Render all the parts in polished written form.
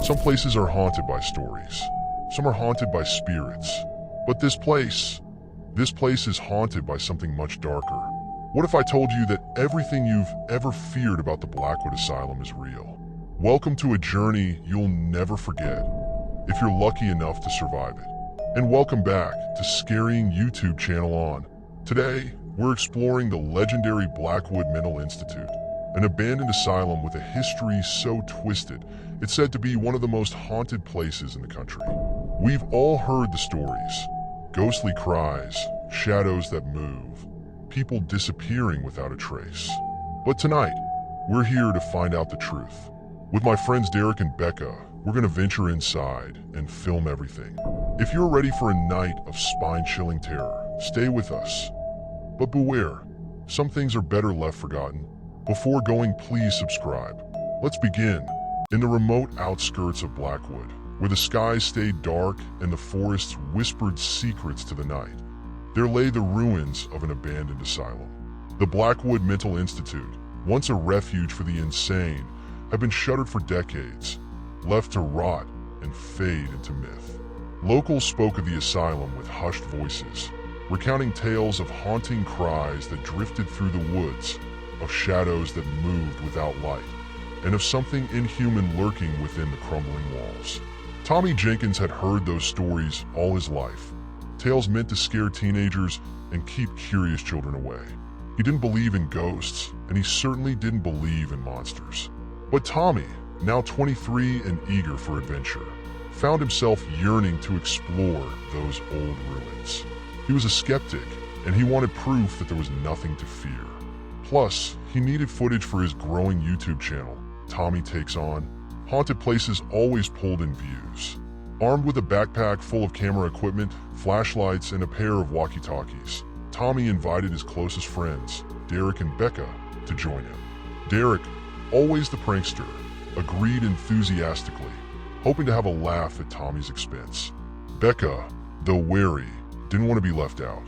Some places are haunted by stories. Some are haunted by spirits. But this place is haunted by something much darker. What if I told you that everything you've ever feared about the Blackwood Asylum is real? Welcome to a journey you'll never forget, if you're lucky enough to survive it. And welcome back to Scarying YouTube channel on. Today, we're exploring the legendary Blackwood Mental Institute, an abandoned asylum with a history so twisted, it's said to be one of the most haunted places in the country. We've all heard the stories. Ghostly cries, shadows that move, people disappearing without a trace. But tonight, we're here to find out the truth. With my friends Derek and Becca, we're gonna venture inside and film everything. If you're ready for a night of spine-chilling terror, stay with us. But beware, some things are better left forgotten. Before going, please subscribe. Let's begin. In the remote outskirts of Blackwood, where the skies stayed dark and the forests whispered secrets to the night, there lay the ruins of an abandoned asylum. The Blackwood Mental Institute, once a refuge for the insane, had been shuttered for decades, left to rot and fade into myth. Locals spoke of the asylum with hushed voices, recounting tales of haunting cries that drifted through the woods, of shadows that moved without light, and of something inhuman lurking within the crumbling walls. Tommy Jenkins had heard those stories all his life, tales meant to scare teenagers and keep curious children away. He didn't believe in ghosts, and he certainly didn't believe in monsters. But Tommy, now 23 and eager for adventure, found himself yearning to explore those old ruins. He was a skeptic, and he wanted proof that there was nothing to fear. Plus, he needed footage for his growing YouTube channel, Tommy Takes On. Haunted places always pulled in views. Armed with a backpack full of camera equipment, flashlights, and a pair of walkie-talkies, Tommy invited his closest friends, Derek and Becca, to join him. Derek, always the prankster, agreed enthusiastically, hoping to have a laugh at Tommy's expense. Becca, though wary, didn't want to be left out.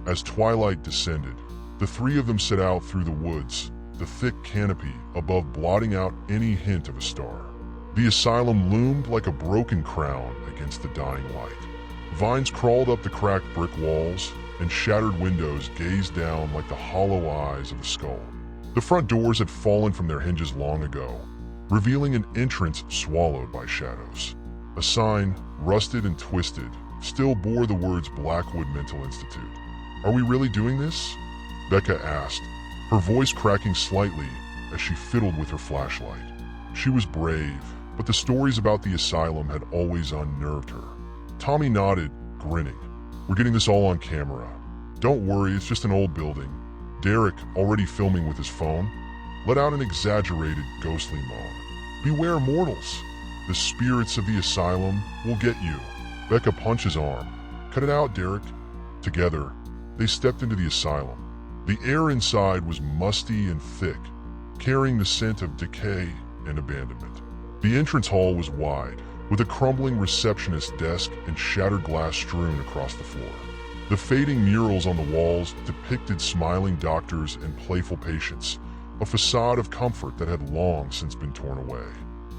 As twilight descended, the three of them set out through the woods, the thick canopy above blotting out any hint of a star. The asylum loomed like a broken crown against the dying light. Vines crawled up the cracked brick walls, and shattered windows gazed down like the hollow eyes of a skull. The front doors had fallen from their hinges long ago, revealing an entrance swallowed by shadows. A sign, rusted and twisted, still bore the words Blackwood Mental Institute. "Are we really doing this?" Becca asked, her voice cracking slightly as she fiddled with her flashlight. She was brave, but the stories about the asylum had always unnerved her. Tommy nodded, grinning. "We're getting this all on camera. Don't worry, it's just an old building." Derek, already filming with his phone, let out an exaggerated, ghostly moan. "Beware mortals. The spirits of the asylum will get you." Becca punched his arm. "Cut it out, Derek." Together, they stepped into the asylum. The air inside was musty and thick, carrying the scent of decay and abandonment. The entrance hall was wide, with a crumbling receptionist desk and shattered glass strewn across the floor. The fading murals on the walls depicted smiling doctors and playful patients, a facade of comfort that had long since been torn away.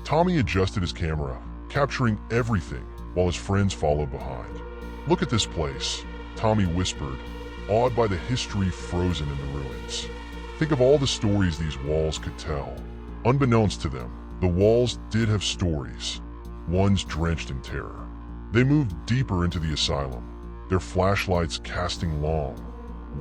Tommy adjusted his camera, capturing everything while his friends followed behind. "Look at this place," Tommy whispered, awed by the history frozen in the ruins. "Think of all the stories these walls could tell." Unbeknownst to them, the walls did have stories, ones drenched in terror. They moved deeper into the asylum, their flashlights casting long,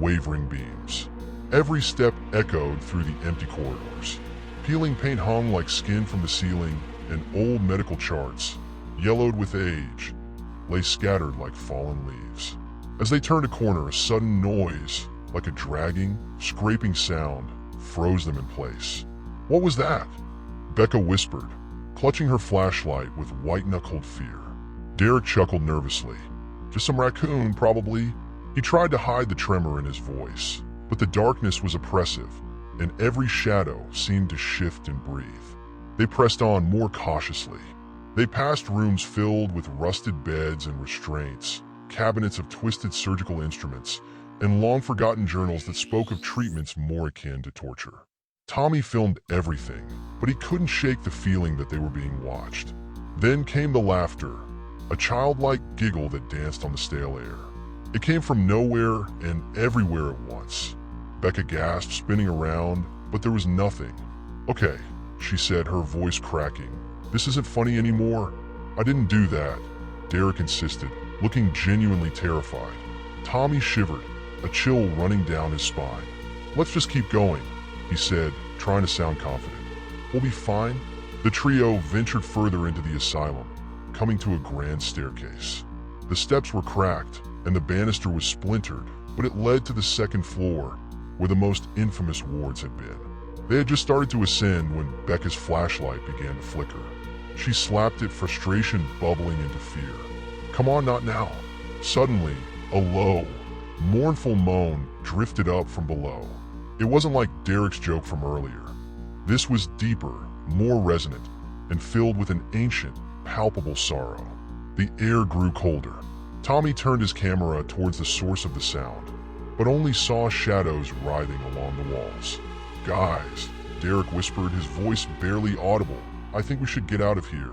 wavering beams. Every step echoed through the empty corridors. Peeling paint hung like skin from the ceiling, and old medical charts, yellowed with age, lay scattered like fallen leaves. As they turned a corner, a sudden noise, like a dragging, scraping sound, froze them in place. "What was that?" Becca whispered, clutching her flashlight with white-knuckled fear. Derek chuckled nervously. "Just some raccoon, probably." He tried to hide the tremor in his voice, but the darkness was oppressive, and every shadow seemed to shift and breathe. They pressed on more cautiously. They passed rooms filled with rusted beds and restraints, cabinets of twisted surgical instruments, and long-forgotten journals that spoke of treatments more akin to torture. Tommy filmed everything, but he couldn't shake the feeling that they were being watched. Then came the laughter, a childlike giggle that danced on the stale air. It came from nowhere and everywhere at once. Becca gasped, spinning around, but there was nothing. "Okay," she said, her voice cracking. "This isn't funny anymore." "I didn't do that," Derek insisted, looking genuinely terrified. Tommy shivered, a chill running down his spine. "Let's just keep going," he said, trying to sound confident. "We'll be fine." The trio ventured further into the asylum, coming to a grand staircase. The steps were cracked, and the banister was splintered, but it led to the second floor, where the most infamous wards had been. They had just started to ascend when Becca's flashlight began to flicker. She slapped it, frustration bubbling into fear. "Come on, not now." Suddenly, a low, mournful moan drifted up from below. It wasn't like Derek's joke from earlier. This was deeper, more resonant, and filled with an ancient, palpable sorrow. The air grew colder. Tommy turned his camera towards the source of the sound, but only saw shadows writhing along the walls. "Guys," Derek whispered, his voice barely audible, "I think we should get out of here."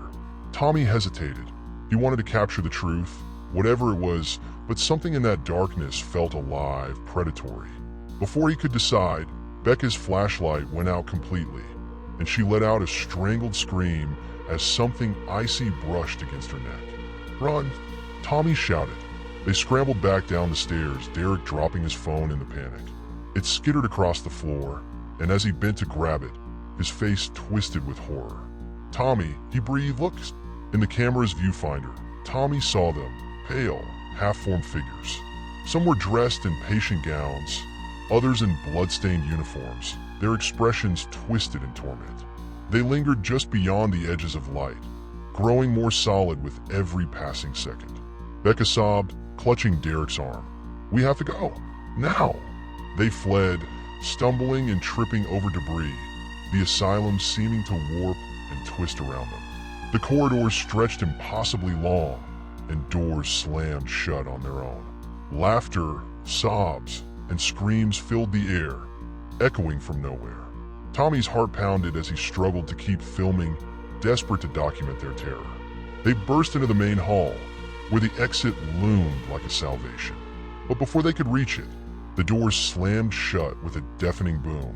Tommy hesitated. He wanted to capture the truth, whatever it was, but something in that darkness felt alive, predatory. Before he could decide, Becca's flashlight went out completely, and she let out a strangled scream as something icy brushed against her neck. "Run!" Tommy shouted. They scrambled back down the stairs, Derek dropping his phone in the panic. It skittered across the floor, and as he bent to grab it, his face twisted with horror. "Tommy," he breathed. "Look!" In the camera's viewfinder, Tommy saw them, pale, half-formed figures. Some were dressed in patient gowns, others in blood-stained uniforms, their expressions twisted in torment. They lingered just beyond the edges of light, growing more solid with every passing second. Becca sobbed, clutching Derek's arm. "We have to go. Now!" They fled, stumbling and tripping over debris, the asylum seeming to warp and twist around them. The corridors stretched impossibly long, and doors slammed shut on their own. Laughter, sobs, and screams filled the air, echoing from nowhere. Tommy's heart pounded as he struggled to keep filming, desperate to document their terror. They burst into the main hall, where the exit loomed like a salvation. But before they could reach it, the doors slammed shut with a deafening boom,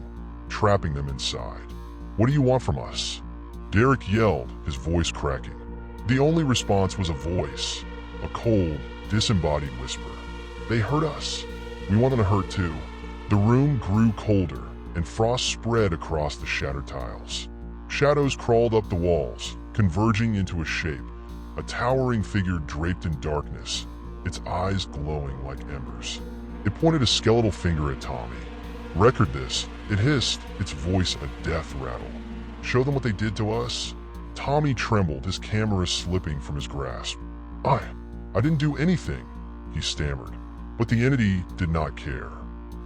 trapping them inside. "What do you want from us?" Derek yelled, his voice cracking. The only response was a voice, a cold, disembodied whisper. "They hurt us. We want them to hurt too." The room grew colder, and frost spread across the shattered tiles. Shadows crawled up the walls, converging into a shape, a towering figure draped in darkness, its eyes glowing like embers. It pointed a skeletal finger at Tommy. "Record this," it hissed, its voice a death rattle. "Show them what they did to us." Tommy trembled, his camera slipping from his grasp. I didn't do anything," he stammered. But the entity did not care.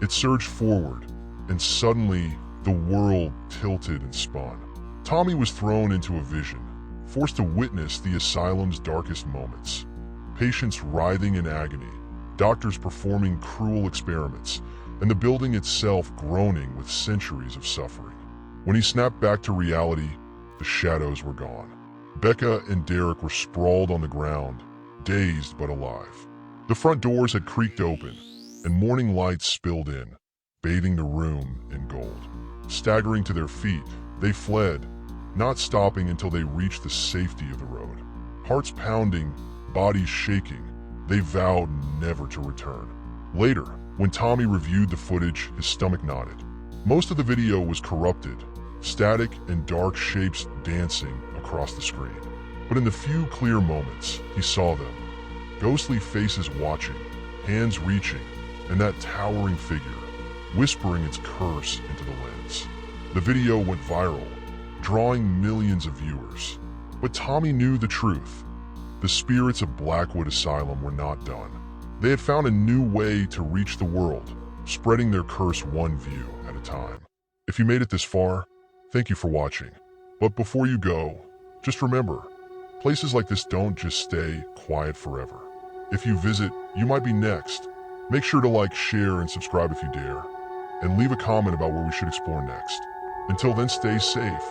It surged forward, and suddenly the world tilted and spun. Tommy was thrown into a vision, forced to witness the asylum's darkest moments. Patients writhing in agony, doctors performing cruel experiments, and the building itself groaning with centuries of suffering. When he snapped back to reality, the shadows were gone. Becca and Derek were sprawled on the ground, dazed but alive. The front doors had creaked open, and morning light spilled in, bathing the room in gold. Staggering to their feet, they fled, not stopping until they reached the safety of the road. Hearts pounding, bodies shaking, they vowed never to return. Later, when Tommy reviewed the footage, his stomach knotted. Most of the video was corrupted, static and dark shapes dancing across the screen. But in the few clear moments, he saw them. Ghostly faces watching, hands reaching, and that towering figure, whispering its curse into the lens. The video went viral, drawing millions of viewers. But Tommy knew the truth. The spirits of Blackwood Asylum were not done. They had found a new way to reach the world, spreading their curse one view at a time. If you made it this far, thank you for watching. But before you go, just remember, places like this don't just stay quiet forever. If you visit, you might be next. Make sure to like, share, and subscribe if you dare. And leave a comment about where we should explore next. Until then, stay safe.